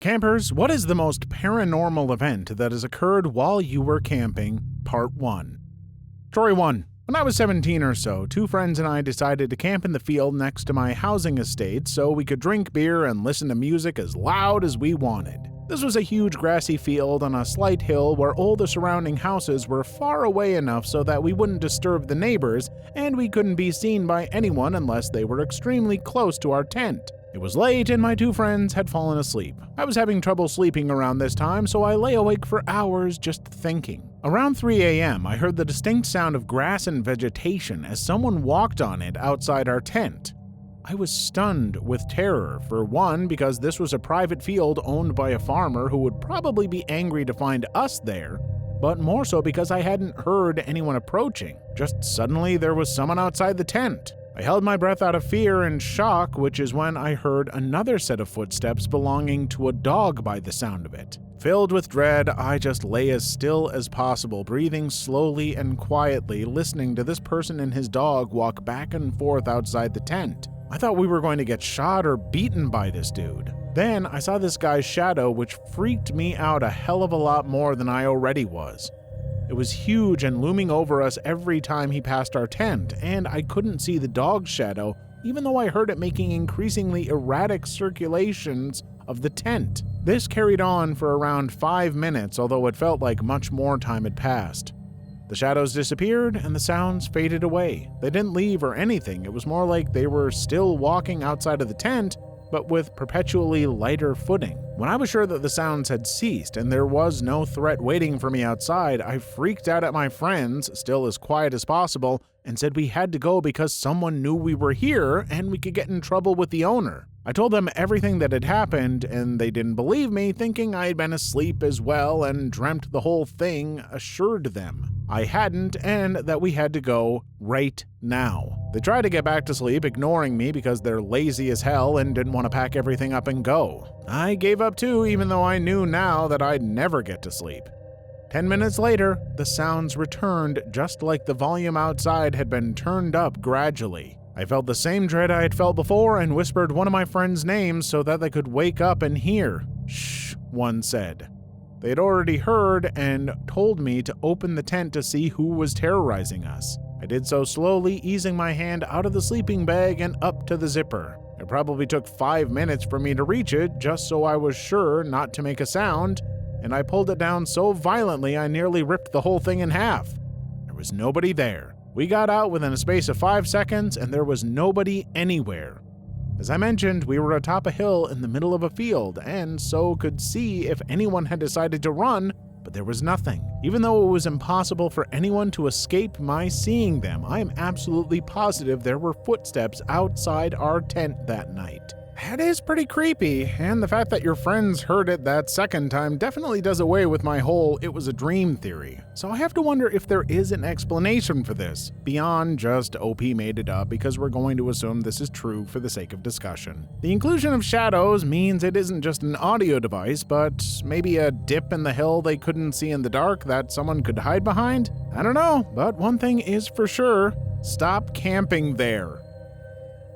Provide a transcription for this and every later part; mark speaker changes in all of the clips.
Speaker 1: Campers, what is the most paranormal event that has occurred while you were camping? Part 1. Story 1. When I was 17 or so, two friends and I decided to camp in the field next to my housing estate so we could drink beer and listen to music as loud as we wanted. This was a huge grassy field on a slight hill where all the surrounding houses were far away enough so that we wouldn't disturb the neighbors, and we couldn't be seen by anyone unless they were extremely close to our tent. It was late and my two friends had fallen asleep. I was having trouble sleeping around this time, so I lay awake for hours just thinking. Around 3 a.m., I heard the distinct sound of grass and vegetation as someone walked on it outside our tent. I was stunned with terror, for one, because this was a private field owned by a farmer who would probably be angry to find us there, but more so because I hadn't heard anyone approaching. Just suddenly there was someone outside the tent. I held my breath out of fear and shock, which is when I heard another set of footsteps belonging to a dog by the sound of it. Filled with dread, I just lay as still as possible, breathing slowly and quietly, listening to this person and his dog walk back and forth outside the tent. I thought we were going to get shot or beaten by this dude. Then I saw this guy's shadow, which freaked me out a hell of a lot more than I already was. It was huge and looming over us every time he passed our tent, and I couldn't see the dog's shadow, even though I heard it making increasingly erratic circulations of the tent. This carried on for around 5 minutes, although it felt like much more time had passed. The shadows disappeared and the sounds faded away. They didn't leave or anything. It was more like they were still walking outside of the tent, but with perpetually lighter footing. When I was sure that the sounds had ceased and there was no threat waiting for me outside, I freaked out at my friends, still as quiet as possible, and said we had to go because someone knew we were here and we could get in trouble with the owner. I told them everything that had happened, and they didn't believe me, thinking I had been asleep as well and dreamt the whole thing. Assured them I hadn't and that we had to go right now. They tried to get back to sleep, ignoring me because they're lazy as hell and didn't want to pack everything up and go. I gave up too, even though I knew now that I'd never get to sleep. 10 minutes later, the sounds returned, just like the volume outside had been turned up gradually. I felt the same dread I had felt before and whispered one of my friends' names so that they could wake up and hear. Shh, one said. They had already heard and told me to open the tent to see who was terrorizing us. I did so slowly, easing my hand out of the sleeping bag and up to the zipper. It probably took 5 minutes for me to reach it, just so I was sure not to make a sound, and I pulled it down so violently I nearly ripped the whole thing in half. There was nobody there. We got out within a space of 5 seconds, and there was nobody anywhere. As I mentioned, we were atop a hill in the middle of a field, and so could see if anyone had decided to run, but there was nothing. Even though it was impossible for anyone to escape my seeing them, I am absolutely positive there were footsteps outside our tent that night. That is pretty creepy, and the fact that your friends heard it that second time definitely does away with my whole "it was a dream" theory. So I have to wonder if there is an explanation for this, beyond just OP made it up, because we're going to assume this is true for the sake of discussion. The inclusion of shadows means it isn't just an audio device, but maybe a dip in the hill they couldn't see in the dark that someone could hide behind? I don't know, but one thing is for sure: stop camping there.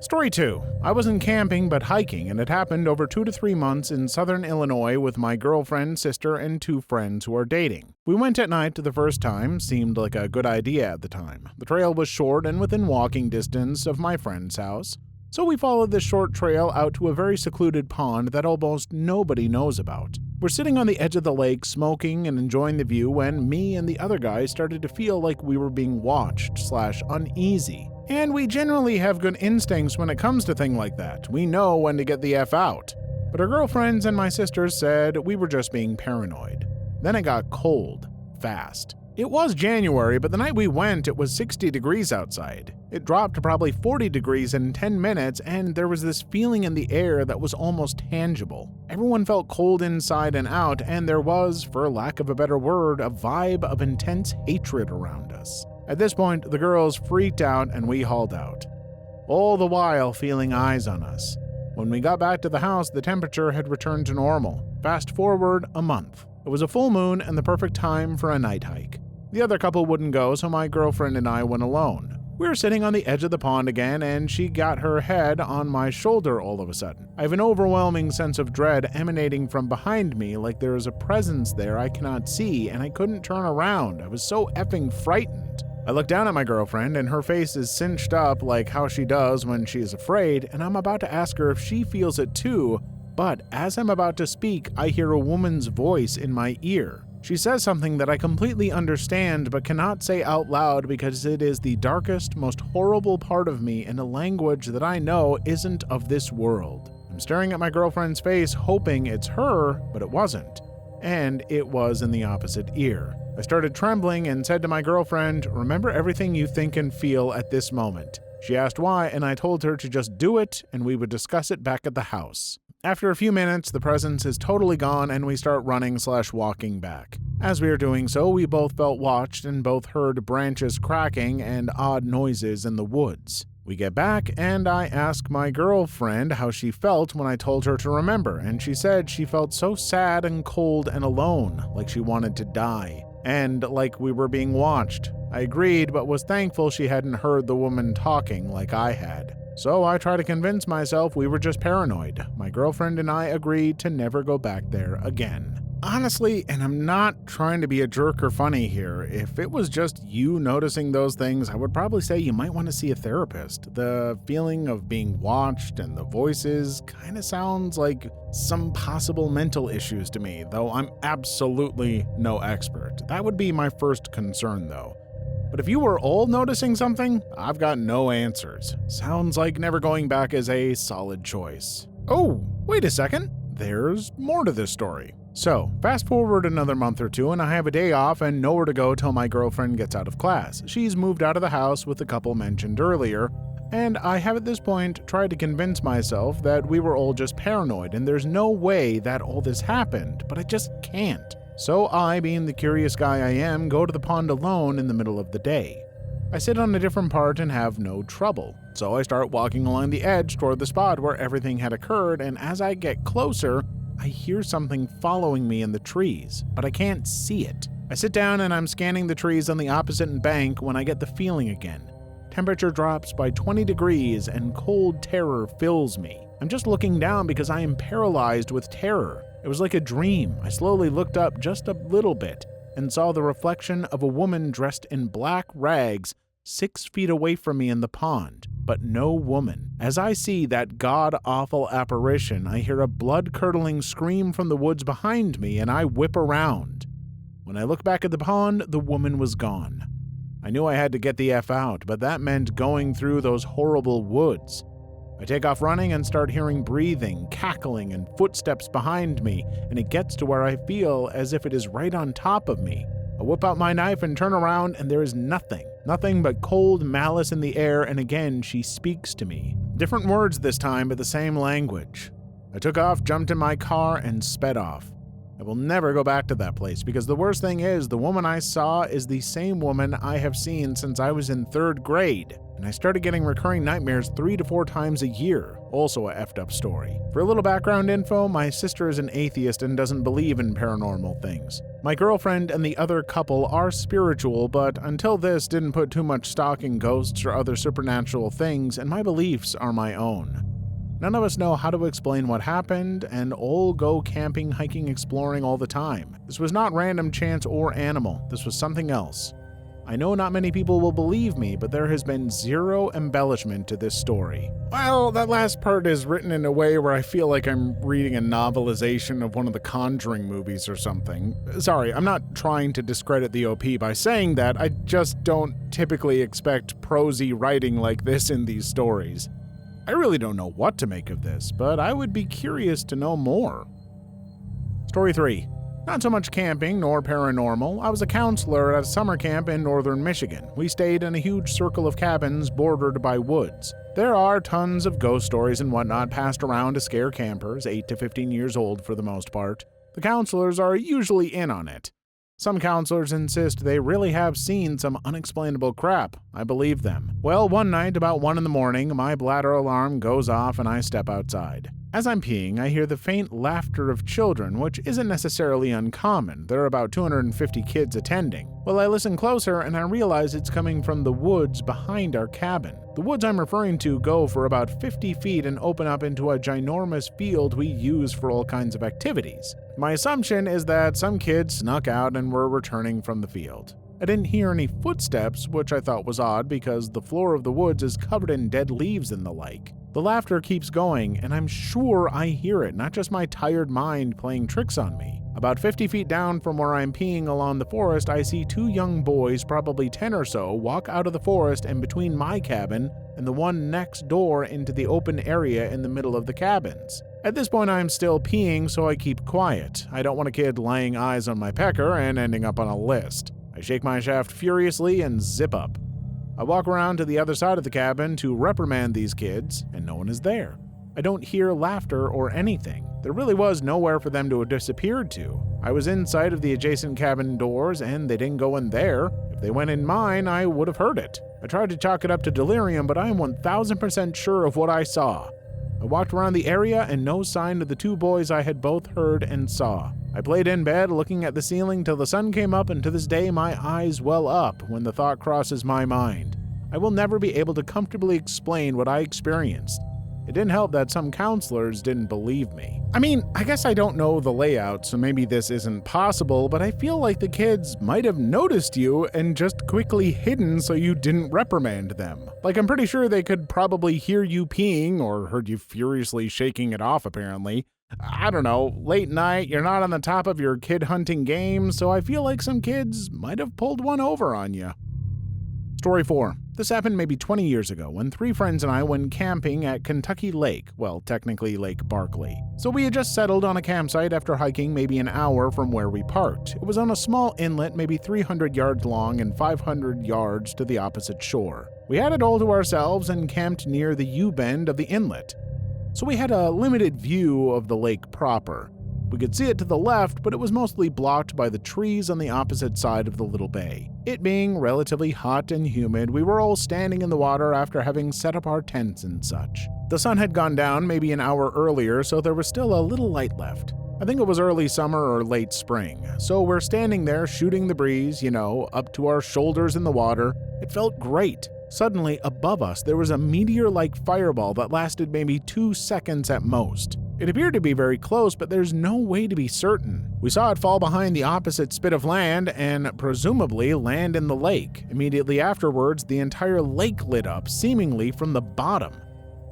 Speaker 1: Story 2. I wasn't camping but hiking, and it happened over 2 to 3 months in southern Illinois with my girlfriend, sister, and 2 friends who are dating. We went at night the first time, seemed like a good idea at the time. The trail was short and within walking distance of my friend's house, so we followed this short trail out to a very secluded pond that almost nobody knows about. We're sitting on the edge of the lake smoking and enjoying the view when me and the other guys started to feel like we were being watched/uneasy. And we generally have good instincts when it comes to things like that. We know when to get the F out. But our girlfriends and my sisters said we were just being paranoid. Then it got cold, fast. It was January, but the night we went, it was 60 degrees outside. It dropped to probably 40 degrees in 10 minutes, and there was this feeling in the air that was almost tangible. Everyone felt cold inside and out, and there was, for lack of a better word, a vibe of intense hatred around us. At this point, the girls freaked out and we hauled out, all the while feeling eyes on us. When we got back to the house, the temperature had returned to normal. Fast forward a month. It was a full moon and the perfect time for a night hike. The other couple wouldn't go, so my girlfriend and I went alone. We were sitting on the edge of the pond again, and she got her head on my shoulder all of a sudden. I have an overwhelming sense of dread emanating from behind me, like there is a presence there I cannot see, and I couldn't turn around. I was so effing frightened. I look down at my girlfriend, and her face is cinched up like how she does when she is afraid, and I'm about to ask her if she feels it too, but as I'm about to speak, I hear a woman's voice in my ear. She says something that I completely understand but cannot say out loud because it is the darkest, most horrible part of me in a language that I know isn't of this world. I'm staring at my girlfriend's face, hoping it's her, but it wasn't. And it was in the opposite ear. I started trembling and said to my girlfriend, "Remember everything you think and feel at this moment." She asked why, and I told her to just do it and we would discuss it back at the house. After a few minutes, the presence is totally gone and we start running/walking back. As we are doing so, we both felt watched and both heard branches cracking and odd noises in the woods. We get back and I ask my girlfriend how she felt when I told her to remember, and she said she felt so sad and cold and alone, like she wanted to die, and like we were being watched. I agreed, but was thankful she hadn't heard the woman talking like I had. So I tried to convince myself we were just paranoid. My girlfriend and I agreed to never go back there again. Honestly, and I'm not trying to be a jerk or funny here, if it was just you noticing those things, I would probably say you might want to see a therapist. The feeling of being watched and the voices kind of sounds like some possible mental issues to me, though I'm absolutely no expert. That would be my first concern, though. But if you were all noticing something, I've got no answers. Sounds like never going back is a solid choice. Oh, wait a second. There's more to this story. So, fast forward another month or two and I have a day off and nowhere to go till my girlfriend gets out of class. She's moved out of the house with the couple mentioned earlier, and I have at this point tried to convince myself that we were all just paranoid and there's no way that all this happened, but I just can't. So I, being the curious guy I am, go to the pond alone in the middle of the day. I sit on a different part and have no trouble. So I start walking along the edge toward the spot where everything had occurred, and as I get closer, I hear something following me in the trees, but I can't see it. I sit down and I'm scanning the trees on the opposite bank when I get the feeling again. Temperature drops by 20 degrees and cold terror fills me. I'm just looking down because I am paralyzed with terror. It was like a dream. I slowly looked up just a little bit and saw the reflection of a woman dressed in black rags 6 feet away from me in the pond, but no woman. As I see that god-awful apparition, I hear a blood-curdling scream from the woods behind me and I whip around. When I look back at the pond, the woman was gone. I knew I had to get the F out, but that meant going through those horrible woods. I take off running and start hearing breathing, cackling, and footsteps behind me, and it gets to where I feel as if it is right on top of me. I whip out my knife and turn around, and there is nothing but cold malice in the air, and again she speaks to me. Different words this time, but the same language. I took off, jumped in my car, and sped off. I will never go back to that place, because the worst thing is the woman I saw is the same woman I have seen since I was in 3rd grade. And I started getting recurring nightmares 3 to 4 times a year. Also a effed up story. For a little background info, my sister is an atheist and doesn't believe in paranormal things. My girlfriend and the other couple are spiritual, but until this didn't put too much stock in ghosts or other supernatural things, and my beliefs are my own. None of us know how to explain what happened, and all go camping, hiking, exploring all the time. This was not random chance or animal. This was something else. I know not many people will believe me, but there has been zero embellishment to this story. Well, that last part is written in a way where I feel like I'm reading a novelization of one of the Conjuring movies or something. Sorry, I'm not trying to discredit the OP by saying that. I just don't typically expect prosy writing like this in these stories. I really don't know what to make of this, but I would be curious to know more. Story 3. Not so much camping nor paranormal. I was a counselor at a summer camp in northern Michigan. We stayed in a huge circle of cabins bordered by woods. There are tons of ghost stories and whatnot passed around to scare campers, 8 to 15 years old for the most part. The counselors are usually in on it. Some counselors insist they really have seen some unexplainable crap. I believe them. Well, one night about 1 in the morning, my bladder alarm goes off and I step outside. As I'm peeing, I hear the faint laughter of children, which isn't necessarily uncommon. There are about 250 kids attending. Well, I listen closer and I realize it's coming from the woods behind our cabin. The woods I'm referring to go for about 50 feet and open up into a ginormous field we use for all kinds of activities. My assumption is that some kids snuck out and were returning from the field. I didn't hear any footsteps, which I thought was odd because the floor of the woods is covered in dead leaves and the like. The laughter keeps going, and I'm sure I hear it, not just my tired mind playing tricks on me. About 50 feet down from where I'm peeing along the forest, I see two young boys, probably 10 or so, walk out of the forest and between my cabin and the one next door into the open area in the middle of the cabins. At this point, I'm still peeing, so I keep quiet. I don't want a kid laying eyes on my pecker and ending up on a list. I shake my shaft furiously and zip up. I walk around to the other side of the cabin to reprimand these kids, and no one is there. I don't hear laughter or anything. There really was nowhere for them to have disappeared to. I was in sight of the adjacent cabin doors, and they didn't go in there. If they went in mine, I would have heard it. I tried to chalk it up to delirium, but I am 1000% sure of what I saw. I walked around the area, and no sign of the two boys I had both heard and saw. I played in bed, looking at the ceiling till the sun came up, and to this day my eyes well up when the thought crosses my mind. I will never be able to comfortably explain what I experienced. It didn't help that some counselors didn't believe me. I mean, I guess I don't know the layout, so maybe this isn't possible, but I feel like the kids might have noticed you and just quickly hidden so you didn't reprimand them. Like, I'm pretty sure they could probably hear you peeing, or heard you furiously shaking it off, apparently. I don't know, late night, you're not on the top of your kid hunting game, so I feel like some kids might have pulled one over on you. Story 4. This happened maybe 20 years ago when 3 friends and I went camping at Kentucky Lake, well, technically Lake Barkley. So we had just settled on a campsite after hiking maybe an hour from where we parked. It was on a small inlet, maybe 300 yards long and 500 yards to the opposite shore. We had it all to ourselves and camped near the U-bend of the inlet. So we had a limited view of the lake proper. We could see it to the left, but it was mostly blocked by the trees on the opposite side of the little bay. It being relatively hot and humid, we were all standing in the water after having set up our tents and such. The sun had gone down maybe an hour earlier, so there was still a little light left. I think it was early summer or late spring, so we're standing there shooting the breeze, up to our shoulders in the water. It felt great. Suddenly, above us, there was a meteor-like fireball that lasted maybe 2 seconds at most. It appeared to be very close, but there's no way to be certain. We saw it fall behind the opposite spit of land and presumably land in the lake. Immediately afterwards, the entire lake lit up, seemingly from the bottom.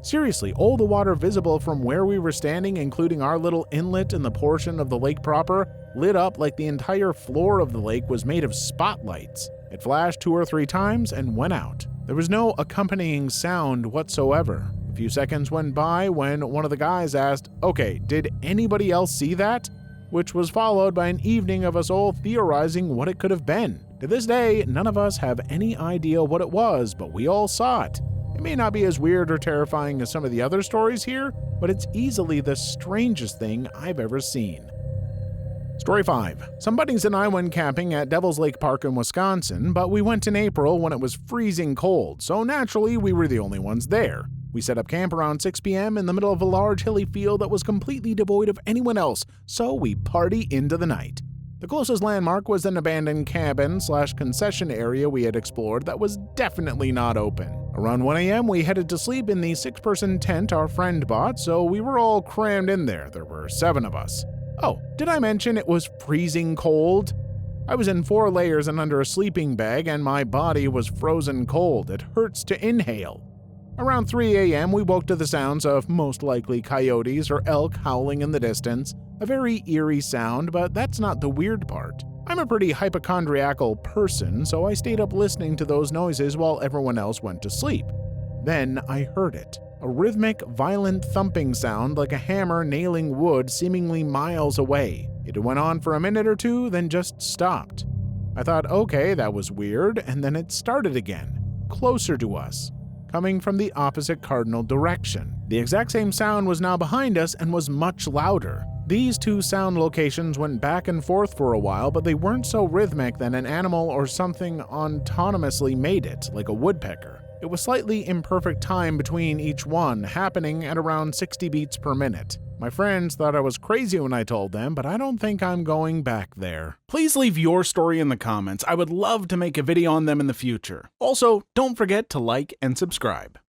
Speaker 1: Seriously, all the water visible from where we were standing, including our little inlet and the portion of the lake proper, lit up like the entire floor of the lake was made of spotlights. It flashed 2 or 3 times and went out. There was no accompanying sound whatsoever. A few seconds went by when one of the guys asked, "Okay, did anybody else see that?" Which was followed by an evening of us all theorizing what it could have been. To this day, none of us have any idea what it was, but we all saw it. It may not be as weird or terrifying as some of the other stories here, but it's easily the strangest thing I've ever seen. Story 5. Some buddies and I went camping at Devil's Lake Park in Wisconsin, but we went in April when it was freezing cold, so naturally we were the only ones there. We set up camp around 6 p.m. in the middle of a large hilly field that was completely devoid of anyone else, so we party into the night. The closest landmark was an abandoned cabin/concession area we had explored that was definitely not open. Around 1 a.m. we headed to sleep in the 6-person tent our friend bought, so we were all crammed in there. There were 7 of us. Oh, did I mention it was freezing cold? I was in 4 layers and under a sleeping bag, and my body was frozen cold. It hurts to inhale. Around 3 a.m. we woke to the sounds of most likely coyotes or elk howling in the distance. A very eerie sound, but that's not the weird part. I'm a pretty hypochondriacal person, so I stayed up listening to those noises while everyone else went to sleep. Then I heard it. A rhythmic, violent thumping sound like a hammer nailing wood seemingly miles away. It went on for a minute or 2, then just stopped. I thought, okay, that was weird, and then it started again, closer to us, coming from the opposite cardinal direction. The exact same sound was now behind us and was much louder. These 2 sound locations went back and forth for a while, but they weren't so rhythmic that an animal or something autonomously made it, like a woodpecker. It was slightly imperfect time between each one, happening at around 60 beats per minute. My friends thought I was crazy when I told them, but I don't think I'm going back there. Please leave your story in the comments. I would love to make a video on them in the future. Also, don't forget to like and subscribe.